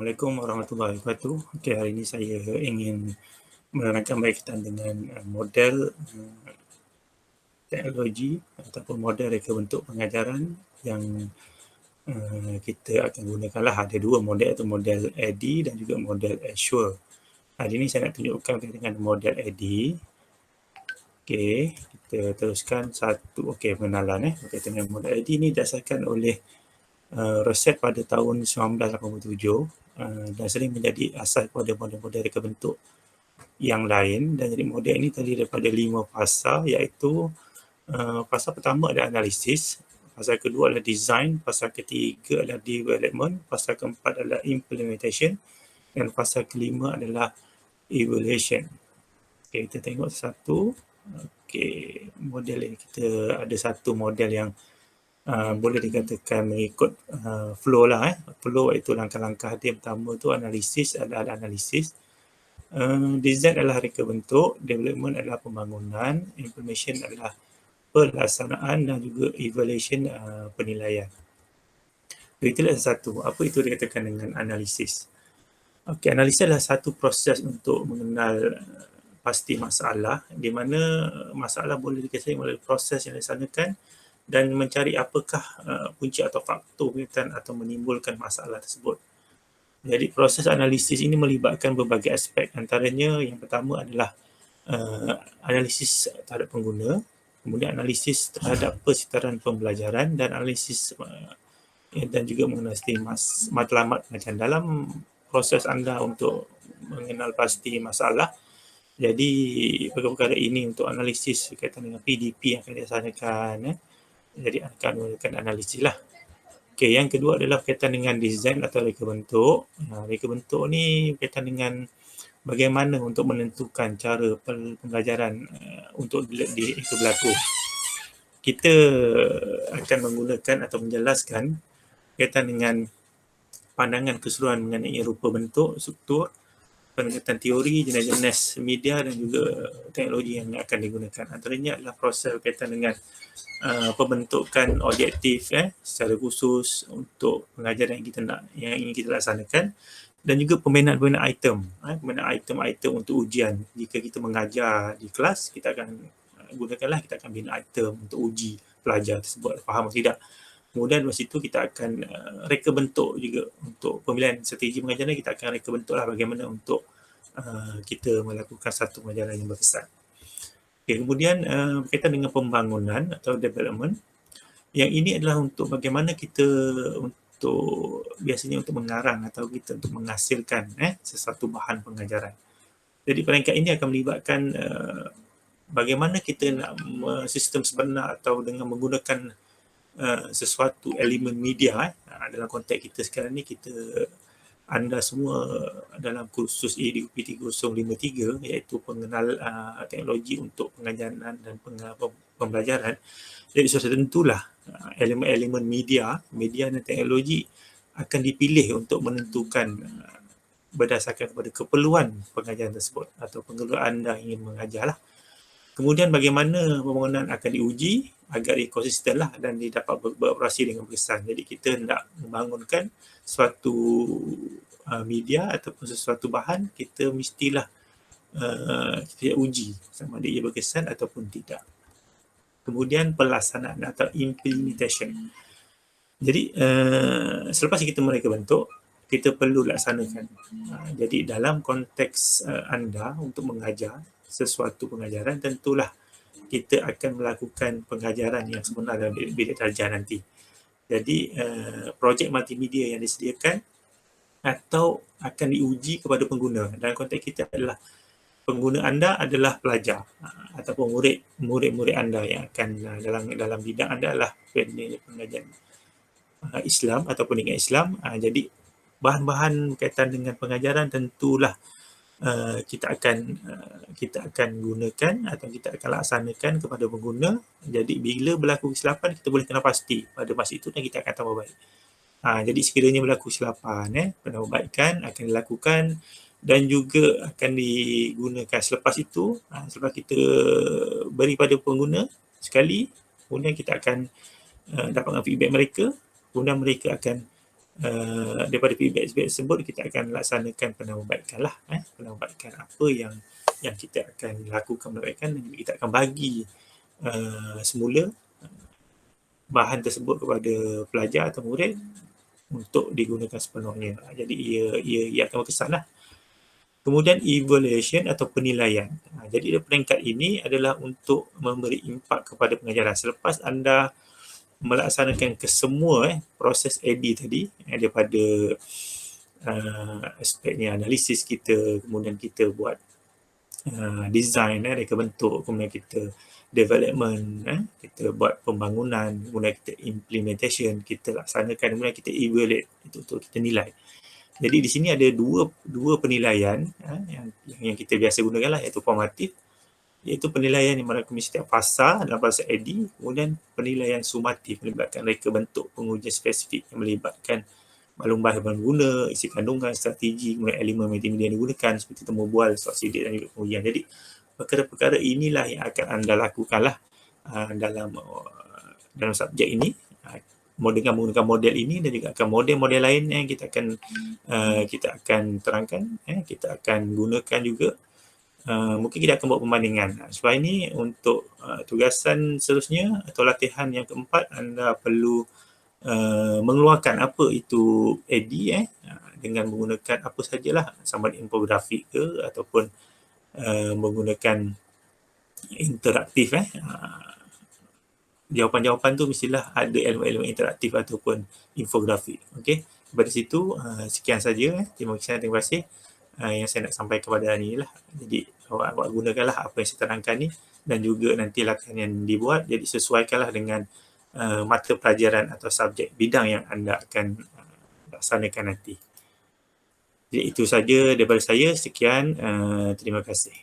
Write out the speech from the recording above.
Assalamualaikum warahmatullahi wabarakatuh. Okey, hari ini saya ingin menerangkan berkaitan dengan model teknologi ataupun model reka bentuk pengajaran yang kita akan gunakanlah. Ada dua model, iaitu model AD dan juga model Azure. Hari ini saya nak tunjukkan dengan model AD. Okey, kita teruskan satu. Okey, pengenalan berkaitan dengan model AD ni didasarkan oleh Rosette pada tahun 1987 dan sering menjadi asas kepada model-model reka bentuk yang lain. Dan jadi model ini terdiri daripada 5 fasa, iaitu fasa pertama adalah analisis, fasa kedua adalah design, fasa ketiga adalah development, fasa keempat adalah implementation dan fasa kelima adalah evaluation. Okey, kita tengok satu. Okey, model ini kita ada satu model yang boleh dikatakan mengikut flow lah. Flow iaitu langkah-langkah dia. Pertama tu analisis adalah analisis, design adalah reka bentuk, development adalah pembangunan, implementation adalah pelaksanaan dan juga evaluation penilaian. Itulah satu. Apa itu dikatakan dengan analisis? Okey, analisis adalah satu proses untuk mengenal pasti masalah, di mana masalah boleh dikatakan melalui proses yang dilaksanakan dan mencari apakah punca atau faktor berkaitan atau menimbulkan masalah tersebut. Jadi proses analisis ini melibatkan berbagai aspek, antaranya yang pertama adalah analisis terhadap pengguna, kemudian analisis terhadap persekitaran pembelajaran dan analisis dan juga mengenal matlamat pengajaran. Dalam proses anda untuk mengenal pasti masalah, jadi perkara-perkara ini untuk analisis berkaitan dengan PDP yang akan dilaksanakan, jadi akan menggunakan analisis lah. Okey, yang kedua adalah berkaitan dengan design atau reka bentuk. Reka bentuk ni berkaitan dengan bagaimana untuk menentukan cara pembelajaran untuk itu berlaku. Kita akan menggunakan atau menjelaskan berkaitan dengan pandangan keseluruhan mengenai rupa bentuk, struktur, pendekatan teori, jenis-jenis media dan juga teknologi yang akan digunakan. Antaranya adalah proses berkaitan dengan pembentukan objektif secara khusus untuk pengajaran yang ingin kita laksanakan, dan juga pembinaan item, pembinaan item-item untuk ujian. Jika kita mengajar di kelas, kita akan bina item untuk uji pelajar tersebut faham atau tidak. Kemudian dari situ kita akan reka bentuk juga untuk pemilihan strategi pengajaran. Kita akan reka bentuklah bagaimana untuk kita melakukan satu pengajaran yang berkesan. Okay, kemudian berkaitan dengan pembangunan atau development, yang ini adalah untuk bagaimana kita biasanya untuk mengarang atau kita untuk menghasilkan sesuatu bahan pengajaran. Jadi peringkat ini akan melibatkan bagaimana kita nak sistem sebenar atau dengan menggunakan sesuatu elemen media. Dalam konteks kita sekarang ni, anda semua dalam kursus EDUP 3053, iaitu pengenal teknologi untuk pengajaran dan pembelajaran. Jadi sudah tentulah elemen-elemen media dan teknologi akan dipilih untuk menentukan berdasarkan kepada keperluan pengajaran tersebut atau pengeluaran anda ingin mengajarlah. Kemudian bagaimana pembangunan akan diuji agar konsisten lah dan dapat beroperasi dengan berkesan. Jadi kita hendak membangunkan suatu media ataupun sesuatu bahan, kita mestilah kita uji sama ada ia berkesan ataupun tidak. Kemudian pelaksanaan atau implementation. Jadi selepas kita mereka bentuk, kita perlu laksanakan. Jadi dalam konteks anda untuk mengajar sesuatu pengajaran, tentulah kita akan melakukan pengajaran yang sebenar dalam bilik darjah nanti. Jadi projek multimedia yang disediakan atau akan diuji kepada pengguna. Dalam konteks kita adalah pengguna anda adalah pelajar ataupun murid-murid anda yang akan dalam bidang anda adalah pengajian Islam ataupun dengan Islam. Jadi bahan-bahan berkaitan dengan pengajaran tentulah kita akan gunakan atau kita akan laksanakan kepada pengguna. Jadi bila berlaku kesilapan, kita boleh kenal pasti pada masa itu dan kita akan tambah baik. Jadi sekiranya berlaku kesilapan, penambahbaikan akan dilakukan dan juga akan digunakan selepas itu. Selepas kita beri pada pengguna sekali, kemudian kita akan dapatkan feedback mereka, kemudian mereka akan daripada feedback tersebut kita akan laksanakan penambahbaikan lah, penambahbaikan apa yang kita akan lakukan penambahbaikan, dan kita akan bagi semula bahan tersebut kepada pelajar atau murid untuk digunakan sepenuhnya. Jadi ia akan berkesan lah. Kemudian evaluation atau penilaian. Jadi peringkat ini adalah untuk memberi impak kepada pengajaran. Selepas anda melaksanakan kesemua proses AD tadi, daripada aspeknya analisis kita, kemudian kita buat design, reka bentuk, kemudian kita development, kita buat pembangunan, kemudian kita implementation, kita laksanakan, kemudian kita evaluate, itu untuk kita nilai. Jadi di sini ada dua penilaian yang kita biasa gunakan lah, iaitu formatif, iaitu penilaian yang merakumi setiap fasa dalam proses AD, kemudian penilaian sumatif melibatkan reka bentuk pengujian spesifik yang melibatkan maklum bahasa pengguna, isi kandungan, strategi, kemudian elemen multimedia yang digunakan seperti temu bual, soal sidik dan juga pengujian. Jadi perkara-perkara inilah yang akan anda lakukanlah dalam subjek ini, dengan menggunakan model ini dan juga akan model-model lain yang kita akan terangkan, kita akan gunakan juga. Mungkin kita akan buat perbandingan. Sebab ini untuk tugasan seterusnya atau latihan yang keempat, anda perlu mengeluarkan apa itu AD dengan menggunakan apa sajalah, sama ada infografik ke ataupun menggunakan interaktif. Jawapan-jawapan tu mestilah ada elemen-elemen interaktif ataupun infografik. Okey, daripada situ sekian saja. Terima kasih yang saya nak sampaikan kepada hari ini lah. Jadi awak gunakanlah apa yang saya terangkan ni, dan juga nanti latihan yang dibuat, jadi sesuaikanlah dengan mata pelajaran atau subjek bidang yang anda akan laksanakan nanti. Jadi itu saja daripada saya. Sekian, terima kasih.